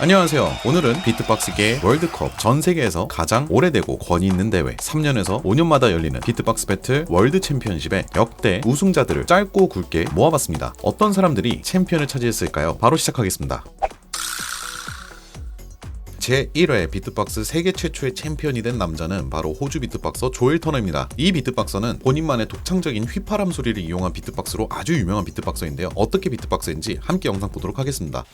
안녕하세요. 오늘은 비트박스계 월드컵 전 세계에서 가장 오래되고 권위 있는 대회 3년에서 5년마다 열리는 비트박스 배틀 월드 챔피언십의 역대 우승자들을 짧고 굵게 모아봤습니다. 어떤 사람들이 챔피언을 차지했을까요? 바로 시작하겠습니다. 제1회 비트박스 세계 최초의 챔피언이 된 남자는 바로 호주 비트박서 조엘 터너입니다. 이 비트박서는 본인만의 독창적인 휘파람 소리를 이용한 비트박스로 아주 유명한 비트박서인데요. 어떻게 비트박스인지 함께 영상 보도록 하겠습니다.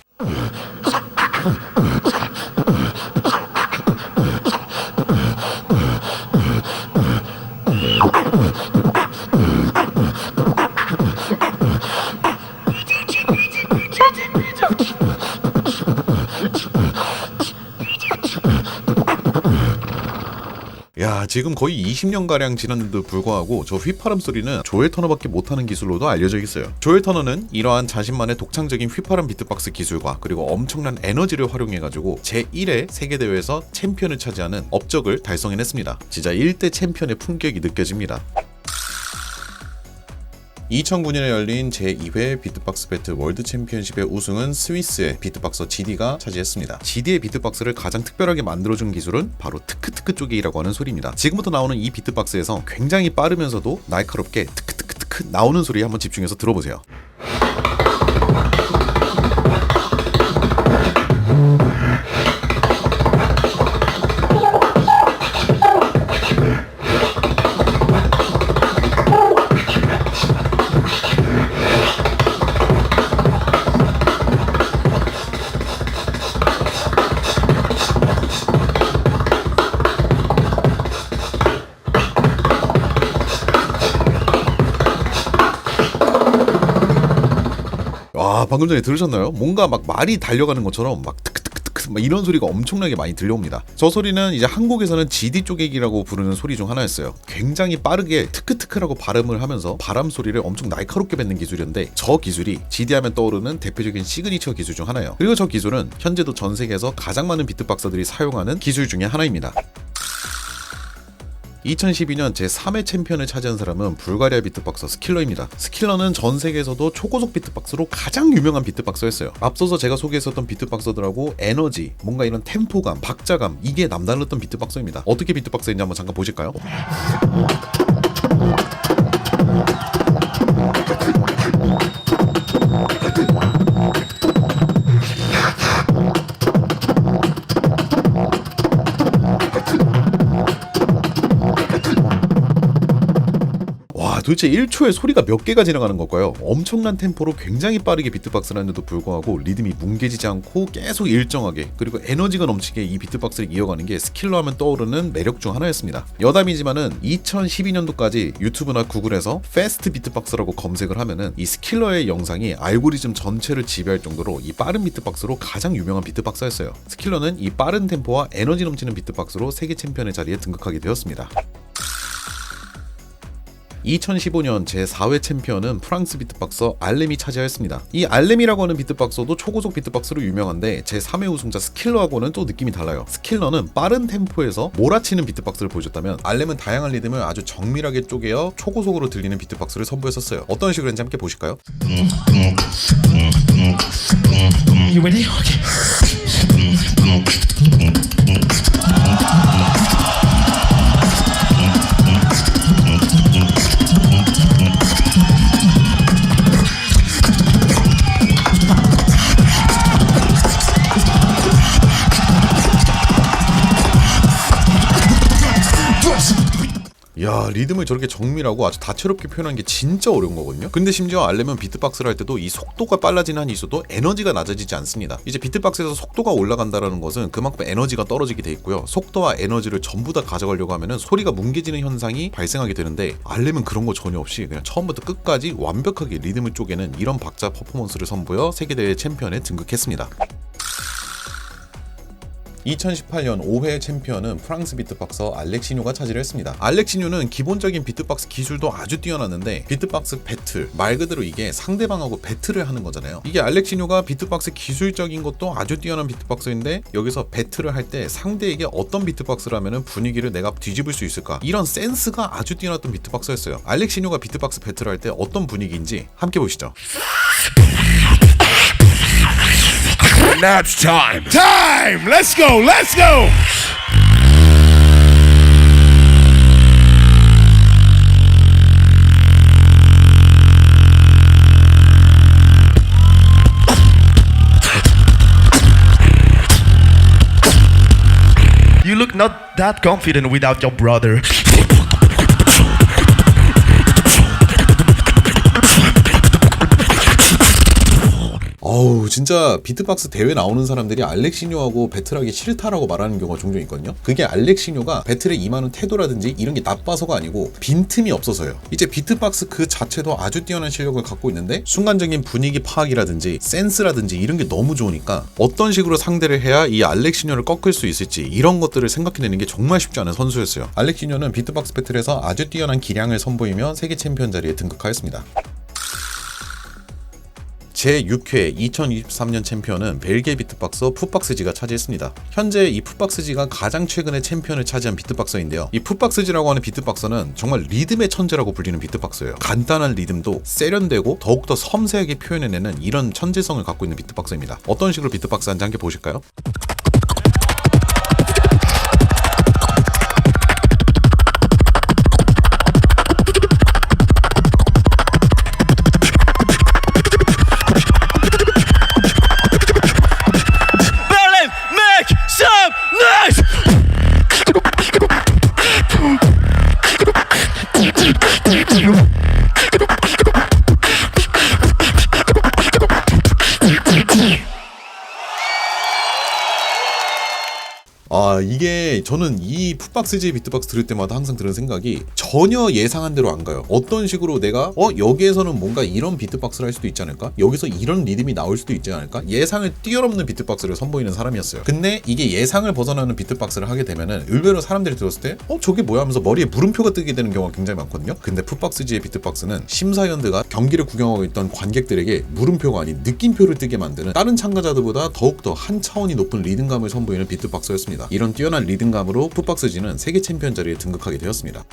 야, 지금 거의 20년가량 지났는데도 불구하고 저 휘파람 소리는 조엘 터너밖에 못하는 기술로도 알려져 있어요. 조엘 터너는 이러한 자신만의 독창적인 휘파람 비트박스 기술과 그리고 엄청난 에너지를 활용해가지고 제1회 세계대회에서 챔피언을 차지하는 업적을 달성해냈습니다. 진짜 1대 챔피언의 품격이 느껴집니다. 2009년에 열린 제2회 비트박스 배틀 월드 챔피언십의 우승은 스위스의 비트박서 GD가 차지했습니다. GD의 비트박스를 가장 특별하게 만들어준 기술은 바로 트크트크 쪼개기라고 하는 소리입니다. 지금부터 나오는 이 비트박스에서 굉장히 빠르면서도 날카롭게 트크트크트크 나오는 소리에 한번 집중해서 들어보세요. 와, 방금 전에 들으셨나요? 뭔가 막 말이 달려가는 것처럼 막 트크트크트크 막 이런 소리가 엄청나게 많이 들려옵니다. 저 소리는 이제 한국에서는 GD 쪼개기라고 부르는 소리 중 하나였어요. 굉장히 빠르게 트크트크라고 발음을 하면서 바람 소리를 엄청 날카롭게 뱉는 기술이었는데 저 기술이 GD 하면 떠오르는 대표적인 시그니처 기술 중 하나예요. 그리고 저 기술은 현재도 전 세계에서 가장 많은 비트박서들이 사용하는 기술 중에 하나입니다. 2012년 제3회 챔피언을 차지한 사람은 불가리아 비트박서 스킬러입니다. 스킬러는 전 세계에서도 초고속 비트박스로 가장 유명한 비트박서였어요. 앞서서 제가 소개했었던 비트박서들하고 에너지, 뭔가 이런 템포감, 박자감, 이게 남달랐던 비트박서입니다. 어떻게 비트박서인지 한번 잠깐 보실까요? 도대체 1초에 소리가 몇 개가 지나가는 걸까요? 엄청난 템포로 굉장히 빠르게 비트박스를 하는데도 불구하고 리듬이 뭉개지지 않고 계속 일정하게 그리고 에너지가 넘치게 이 비트박스를 이어가는 게 스킬러 하면 떠오르는 매력 중 하나였습니다. 여담이지만은 2012년도까지 유튜브나 구글에서 패스트 비트박스라고 검색을 하면은 이 스킬러의 영상이 알고리즘 전체를 지배할 정도로 이 빠른 비트박스로 가장 유명한 비트박스였어요. 스킬러는 이 빠른 템포와 에너지 넘치는 비트박스로 세계 챔피언의 자리에 등극하게 되었습니다. 2015년 제4회 챔피언은 프랑스 비트박서 알렘이 차지하였습니다. 이 알렘이라고 하는 비트박서도 초고속 비트박스로 유명한데 제3회 우승자 스킬러하고는 또 느낌이 달라요. 스킬러는 빠른 템포에서 몰아치는 비트박스를 보여줬다면 알렘은 다양한 리듬을 아주 정밀하게 쪼개어 초고속으로 들리는 비트박스를 선보였었어요. 어떤 식으로 했는지 함께 보실까요? You ready? Okay. 야, 리듬을 저렇게 정밀하고 아주 다채롭게 표현하는 게 진짜 어려운 거거든요. 근데 심지어 알렘은 비트박스를 할 때도 이 속도가 빨라지는 한이 있어도 에너지가 낮아지지 않습니다. 이제 비트박스에서 속도가 올라간다라는 것은 그만큼 에너지가 떨어지게 돼 있고요. 속도와 에너지를 전부 다 가져가려고 하면은 소리가 뭉개지는 현상이 발생하게 되는데 알렘은 그런 거 전혀 없이 그냥 처음부터 끝까지 완벽하게 리듬을 쪼개는 이런 박자 퍼포먼스를 선보여 세계대회 챔피언에 등극했습니다. 2018년 5회 챔피언은 프랑스 비트박서 알렉시뇨가 차지를 했습니다. 알렉시뇨는 기본적인 비트박스 기술도 아주 뛰어났는데 비트박스 배틀, 말 그대로 이게 상대방하고 배틀을 하는 거잖아요. 이게 알렉시뇨가 비트박스 기술적인 것도 아주 뛰어난 비트박서인데 여기서 배틀을 할 때 상대에게 어떤 비트박스를 하면 분위기를 내가 뒤집을 수 있을까, 이런 센스가 아주 뛰어났던 비트박서였어요. 알렉시뇨가 비트박스 배틀을 할 때 어떤 분위기인지 함께 보시죠. Now it's time. Time! Let's go! Let's go! You look not that confident without your brother. 어우, 진짜 비트박스 대회 나오는 사람들이 알렉시뇨하고 배틀하기 싫다라고 말하는 경우가 종종 있거든요. 그게 알렉시뇨가 배틀에 임하는 태도라든지 이런 게 나빠서가 아니고 빈틈이 없어서요. 이제 비트박스 그 자체도 아주 뛰어난 실력을 갖고 있는데 순간적인 분위기 파악이라든지 센스라든지 이런 게 너무 좋으니까 어떤 식으로 상대를 해야 이 알렉시뇨를 꺾을 수 있을지 이런 것들을 생각해내는 게 정말 쉽지 않은 선수였어요. 알렉시뇨는 비트박스 배틀에서 아주 뛰어난 기량을 선보이며 세계 챔피언 자리에 등극하였습니다. 제6회 2023년 챔피언은 벨기에 비트박서 풋박스지가 차지했습니다. 현재 이 풋박스지가 가장 최근에 챔피언을 차지한 비트박서인데요. 이 풋박스지라고 하는 비트박서는 정말 리듬의 천재라고 불리는 비트박서예요. 간단한 리듬도 세련되고 더욱더 섬세하게 표현해내는 이런 천재성을 갖고 있는 비트박서입니다. 어떤 식으로 비트박스 하는지 함께 보실까요? 이게 저는 이 풋박스지 비트박스 들을 때마다 항상 드는 생각이 전혀 예상한 대로 안 가요. 어떤 식으로 내가 여기에서는 뭔가 이런 비트박스를 할 수도 있지 않을까? 여기서 이런 리듬이 나올 수도 있지 않을까? 예상을 뛰어넘는 비트박스를 선보이는 사람이었어요. 근데 이게 예상을 벗어나는 비트박스를 하게 되면은 의외로 사람들이 들었을 때 저게 뭐야 하면서 머리에 물음표가 뜨게 되는 경우가 굉장히 많거든요. 근데 풋박스지의 비트박스는 심사위원들과 경기를 구경하고 있던 관객들에게 물음표가 아닌 느낌표를 뜨게 만드는 다른 참가자들보다 더욱더 한 차원이 높은 리듬감을 선보이는 비트박스였습니다. 이런 뛰어난 리듬감으로 풋박스지는 세계 챔피언 자리에 등극하게 되었습니다.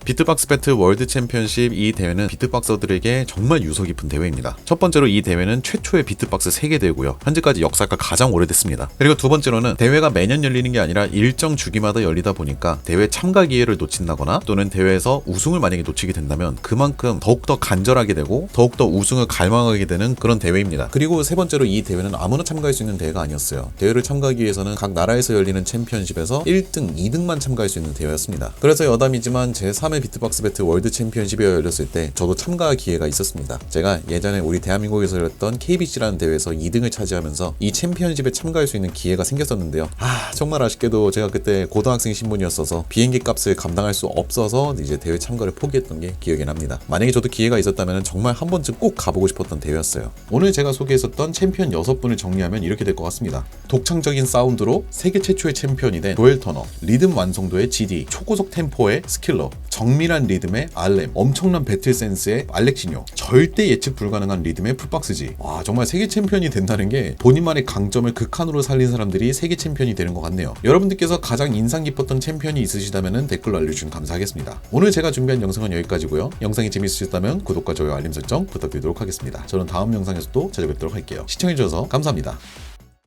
비트박스 배틀 월드 챔피언십 이 대회는 비트박서들에게 정말 유서 깊은 대회입니다. 첫 번째로 이 대회는 최초의 비트박스 세계 대회고요. 현재까지 역사가 가장 오래됐습니다. 그리고 두 번째로는 대회가 매년 열리는 게 아니라 일정 주기마다 열리다 보니까 대회 참가 기회를 놓친다거나 또는 대회에서 우승을 만약에 놓치게 된다면 그만큼 더욱더 간절하게 되고 더욱더 우승을 갈망하게 되는 그런 대회입니다. 그리고 세 번째로 이 대회는 아무나 참가할 수 있는 대회가 아니었어요. 대회를 참가하기 위해서는 각 나라에서 열리는 챔피언십에서 1등, 2등만 참가할 수 있는 대회였습니다. 그래서 여담이지만 제3회 비트박스 배틀 월드 챔피언십이 열렸을 때 저도 참가 기회가 있었습니다. 제가 예전에 우리 대한민국에서 열렸던 KBC라는 대회에서 2등을 차지하면서 이 챔피언십에 참가할 수 있는 기회가 생겼었는데요. 정말 아쉽게도 제가 그때 고등학생 신분이었어서 비행기 값을 감당할 수 없어서 이제 대회 참가를 포기했던 게 기억이 납니다. 만약에 저도 기회가 있었다면 정말 한 번쯤 꼭 가보고 싶었던 대회였어요. 오늘 제가 소개했었던 챔피언 6분을 정리하면 이렇게 될 것 같습니다. 독창적인 사운드로 세계 최초의 챔피언이 된 조엘 터너, 리듬 완성도의 GD, 초고속 템포의 스킬러, 정밀한 리듬의 알렘, 엄청난 배틀 센스의 알렉시뇨, 절대 예측 불가능한 리듬의 풋박스지. 정말 세계 챔피언이 된다는 게 본인만의 강점을 극한으로 살린 사람들이 세계 챔피언이 되는 것 같네요. 여러분들께서 가장 인상 깊었던 챔피언이 있으시다면 댓글로 알려주시면 감사하겠습니다. 오늘 제가 준비한 영상은 여기까지고요. 영상이 재밌으셨다면 구독과 좋아요, 알림 설정 부탁드리도록 하겠습니다. 저는 다음 영상에서 또 찾아뵙도록 할게요. 시청해주셔서 감사합니다.